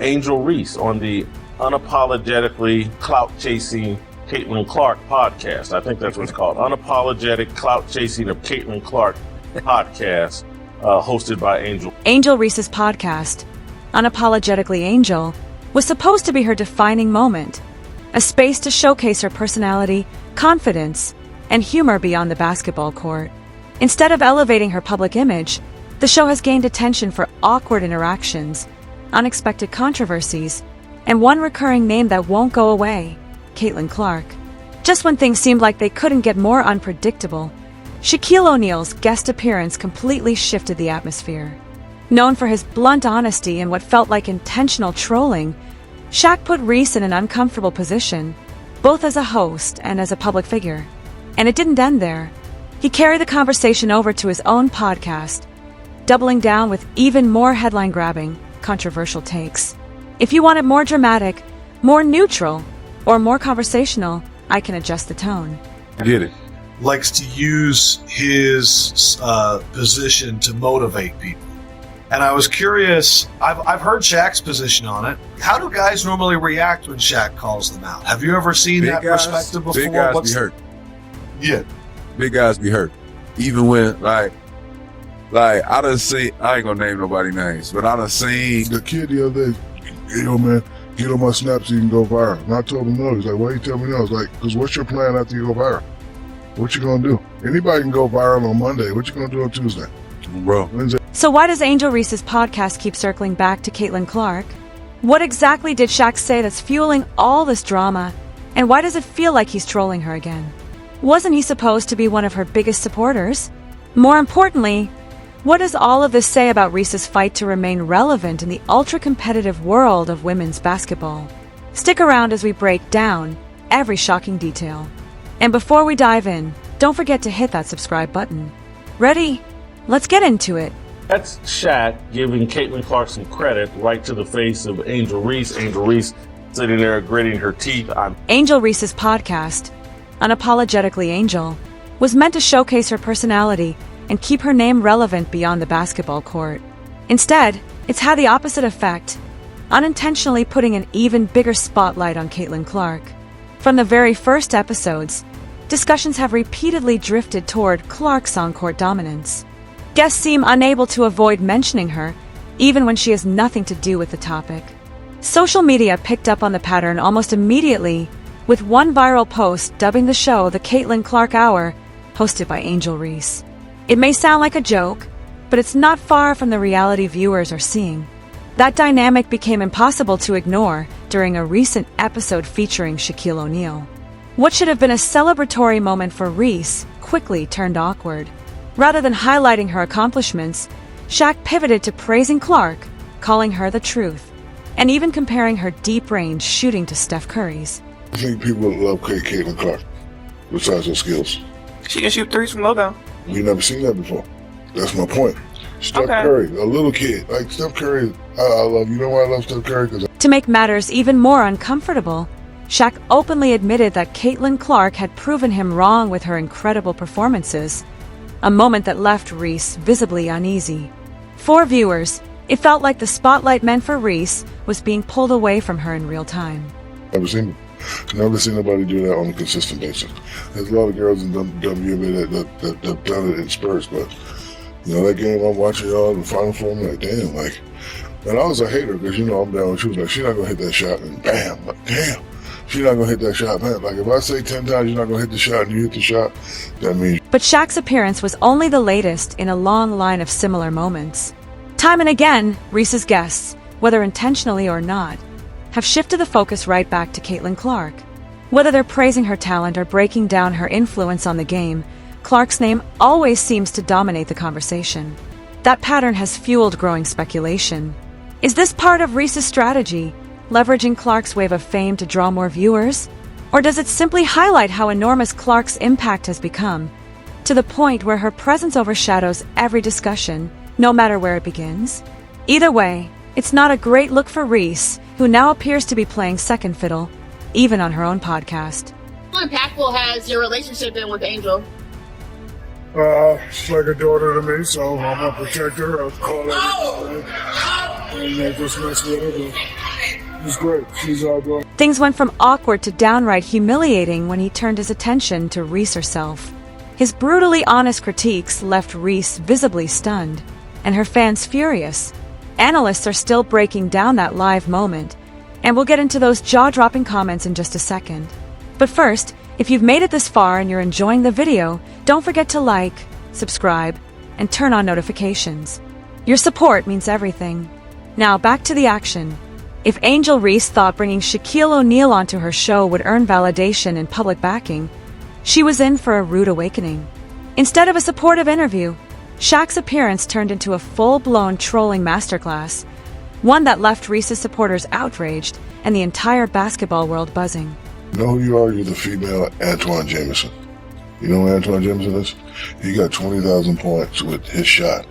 Angel Reese on the Unapologetically Clout-Chasing Caitlin Clark podcast. I think that's what it's called. Unapologetic Clout-Chasing of Caitlin Clark podcast, hosted by Angel. Angel Reese's podcast, Unapologetically Angel, was supposed to be her defining moment, a space to showcase her personality, confidence, and humor beyond the basketball court. Instead of elevating her public image, the show has gained attention for awkward interactions, unexpected controversies, and one recurring name that won't go away, Caitlin Clark. Just when things seemed like they couldn't get more unpredictable, Shaquille O'Neal's guest appearance completely shifted the atmosphere. Known for his blunt honesty and what felt like intentional trolling, Shaq put Reese in an uncomfortable position, both as a host and as a public figure. And it didn't end there. He carried the conversation over to his own podcast, doubling down with even more headline-grabbing, controversial takes. If you want it more dramatic, more neutral, or more conversational, I can adjust the tone. Get it. Likes to use his position to motivate people. And I was curious, I've heard Shaq's position on it. How do guys normally react when Shaq calls them out? Have you ever seen that perspective before? Big guys be hurt. Yeah. Big guys be hurt. Even when, like I done seen, I ain't gonna name nobody names, but I done seen the kid the other day, yo man, get on my snap so you can go viral. And I told him no. He's like, why you tell me no? I was like, because what's your plan after you go viral? What you gonna do? Anybody can go viral on Monday. What you gonna do on Tuesday? Bro. Wednesday. So why does Angel Reese's podcast keep circling back to Caitlin Clark? What exactly did Shaq say that's fueling all this drama? And why does it feel like he's trolling her again? Wasn't he supposed to be one of her biggest supporters? More importantly, what does all of this say about Reese's fight to remain relevant in the ultra-competitive world of women's basketball? Stick around as we break down every shocking detail. And before we dive in, don't forget to hit that subscribe button. Ready? Let's get into it. That's Shaq giving Caitlin Clark some credit right to the face of Angel Reese. Angel Reese sitting there gritting her teeth. Angel Reese's podcast, Unapologetically Angel, was meant to showcase her personality and keep her name relevant beyond the basketball court. Instead, it's had the opposite effect, unintentionally putting an even bigger spotlight on Caitlin Clark. From the very first episodes, discussions have repeatedly drifted toward Clark's on-court dominance. Guests seem unable to avoid mentioning her, even when she has nothing to do with the topic. Social media picked up on the pattern almost immediately, with one viral post dubbing the show the Caitlin Clark Hour, hosted by Angel Reese. It may sound like a joke, but it's not far from the reality viewers are seeing. That dynamic became impossible to ignore during a recent episode featuring Shaquille O'Neal. What should have been a celebratory moment for Reese quickly turned awkward. Rather than highlighting her accomplishments, Shaq pivoted to praising Clark, calling her the truth, and even comparing her deep-range shooting to Steph Curry's. I think people love Caitlin Clark, besides her skills. She can shoot threes from low down. We've never seen that before. That's my point. Steph Curry, a little kid. Like Steph Curry, I love, you know why I love Steph Curry? To make matters even more uncomfortable, Shaq openly admitted that Caitlin Clark had proven him wrong with her incredible performances, a moment that left Reese visibly uneasy. For viewers, it felt like the spotlight meant for Reese was being pulled away from her in real time. Never seen nobody do that on a consistent basis. There's a lot of girls in WNBA that have done it in spurts, but you know, that game I'm watching y'all in the Final Four, I'm like, damn, like, and I was a hater because, you know, I'm down with she was like, she's not going to hit that shot, and bam, like, damn, she's not going to hit that shot, man. Like, if I say 10 times you're not going to hit the shot and you hit the shot, that means. But Shaq's appearance was only the latest in a long line of similar moments. Time and again, Reese's guests, whether intentionally or not, have shifted the focus right back to Caitlin Clark. Whether they're praising her talent or breaking down her influence on the game, Clark's name always seems to dominate the conversation. That pattern has fueled growing speculation. Is this part of Reese's strategy, leveraging Clark's wave of fame to draw more viewers? Or does it simply highlight how enormous Clark's impact has become, to the point where her presence overshadows every discussion, no matter where it begins? Either way, it's not a great look for Reese, who now appears to be playing second fiddle, even on her own podcast. How impactful has your relationship been with Angel? She's like a daughter to me, so I'm gonna protect her. I'll call her and just mess with her. She's great. She's outgoing. Things went from awkward to downright humiliating when he turned his attention to Reese herself. His brutally honest critiques left Reese visibly stunned, and her fans furious. Analysts are still breaking down that live moment, and we'll get into those jaw-dropping comments in just a second. But first, if you've made it this far and you're enjoying the video, don't forget to like, subscribe, and turn on notifications. Your support means everything. Now back to the action. If Angel Reese thought bringing Shaquille O'Neal onto her show would earn validation and public backing, she was in for a rude awakening. Instead of a supportive interview, Shaq's appearance turned into a full-blown trolling masterclass, one that left Reese's supporters outraged and the entire basketball world buzzing. You know who you are? You're the female Antoine Jameson. You know who Antoine Jameson is? He got 20,000 points with his shot.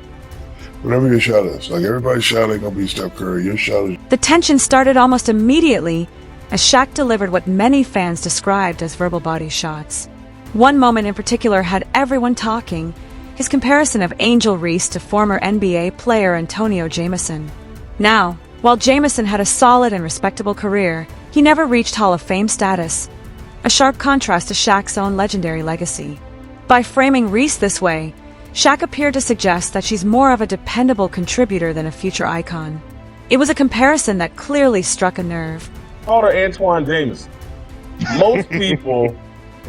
Whatever your shot is. Like, everybody's shot ain't gonna be Steph Curry. Your shot is... The tension started almost immediately as Shaq delivered what many fans described as verbal body shots. One moment in particular had everyone talking, his comparison of Angel Reese to former NBA player Antonio Jameson. Now, while Jameson had a solid and respectable career, he never reached Hall of Fame status, a sharp contrast to Shaq's own legendary legacy. By framing Reese this way, Shaq appeared to suggest that she's more of a dependable contributor than a future icon. It was a comparison that clearly struck a nerve. Called her Antoine Jameson. Most people,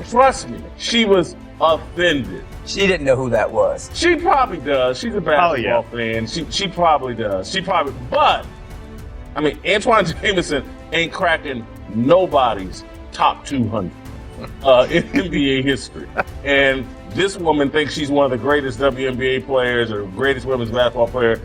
trust me, she was offended. She didn't know who that was. She probably does. She's a basketball fan. She probably does. But, I mean, Antoine Jameson ain't cracking nobody's top 200 in NBA history. And this woman thinks she's one of the greatest WNBA players or greatest women's basketball player.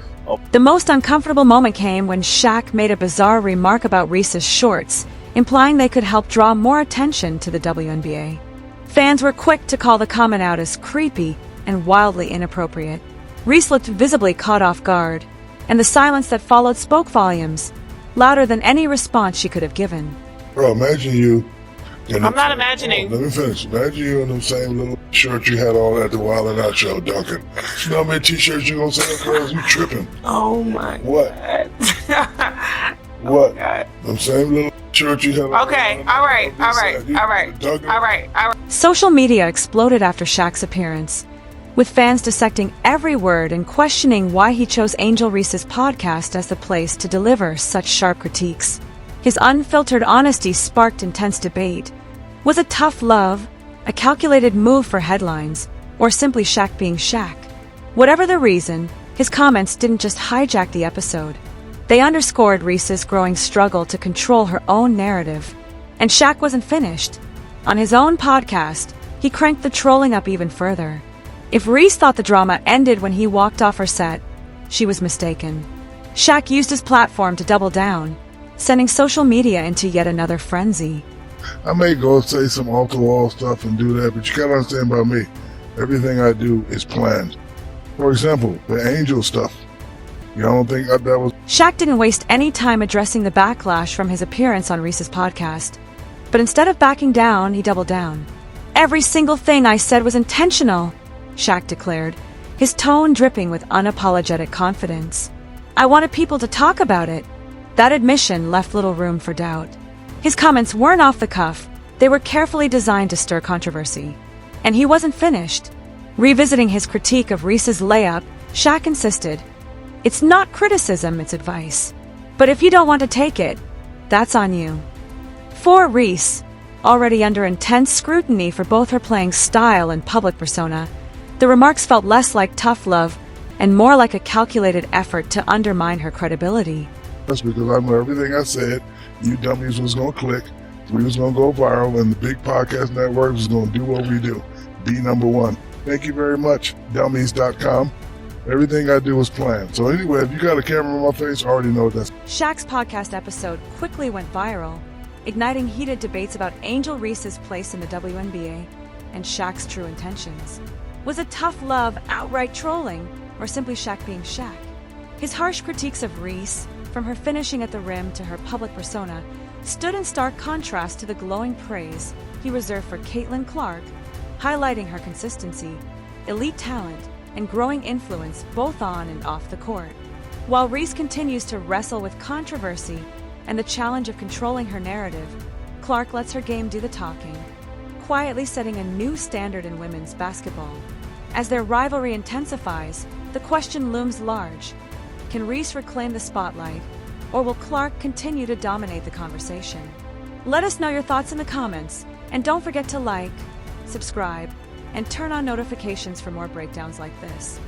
The most uncomfortable moment came when Shaq made a bizarre remark about Reese's shorts, implying they could help draw more attention to the WNBA. Fans were quick to call the comment out as creepy and wildly inappropriate. Reese looked visibly caught off guard, and the silence that followed spoke volumes, louder than any response she could have given. Bro, imagine you... I'm not imagining. Let me finish. Imagine you in the same little shirt you had on at the Wild 'N Out show, Duncan. You know how many t-shirts you gonna sell, girls? You tripping. Oh my What? God. What? Oh God. Them same little shirt you had on. Okay, all right. Social media exploded after Shaq's appearance, with fans dissecting every word and questioning why he chose Angel Reese's podcast as the place to deliver such sharp critiques. His unfiltered honesty sparked intense debate. Was it tough love, a calculated move for headlines, or simply Shaq being Shaq? Whatever the reason, his comments didn't just hijack the episode. They underscored Reese's growing struggle to control her own narrative. And Shaq wasn't finished. On his own podcast, he cranked the trolling up even further. If Reese thought the drama ended when he walked off her set, she was mistaken. Shaq used his platform to double down, sending social media into yet another frenzy. I may go say some off-the-wall stuff and do that, but you gotta understand about me. Everything I do is planned. For example, the Angel stuff. You don't think that was... Shaq didn't waste any time addressing the backlash from his appearance on Reese's podcast. But instead of backing down, he doubled down. "Every single thing I said was intentional," Shaq declared, his tone dripping with unapologetic confidence. "I wanted people to talk about it." That admission left little room for doubt. His comments weren't off the cuff. They were carefully designed to stir controversy. And he wasn't finished. Revisiting his critique of Reese's layup, Shaq insisted, "It's not criticism, it's advice. But if you don't want to take it, that's on you." For Reese, already under intense scrutiny for both her playing style and public persona, the remarks felt less like tough love and more like a calculated effort to undermine her credibility. That's because I know everything I said, you dummies was gonna click, we was gonna go viral, and the big podcast network was gonna do what we do. Be number one. Thank you very much, dummies.com. Everything I do is planned. So anyway, if you got a camera on my face, I already know that's... Shaq's podcast episode quickly went viral, igniting heated debates about Angel Reese's place in the WNBA and Shaq's true intentions. Was it tough love, outright trolling, or simply Shaq being Shaq? His harsh critiques of Reese, from her finishing at the rim to her public persona, stood in stark contrast to the glowing praise he reserved for Caitlin Clark, highlighting her consistency, elite talent, and growing influence both on and off the court. While Reese continues to wrestle with controversy, and the challenge of controlling her narrative, Clark lets her game do the talking, quietly setting a new standard in women's basketball. As their rivalry intensifies, the question looms large. Can Reese reclaim the spotlight, or will Clark continue to dominate the conversation? Let us know your thoughts in the comments, and don't forget to like, subscribe, and turn on notifications for more breakdowns like this.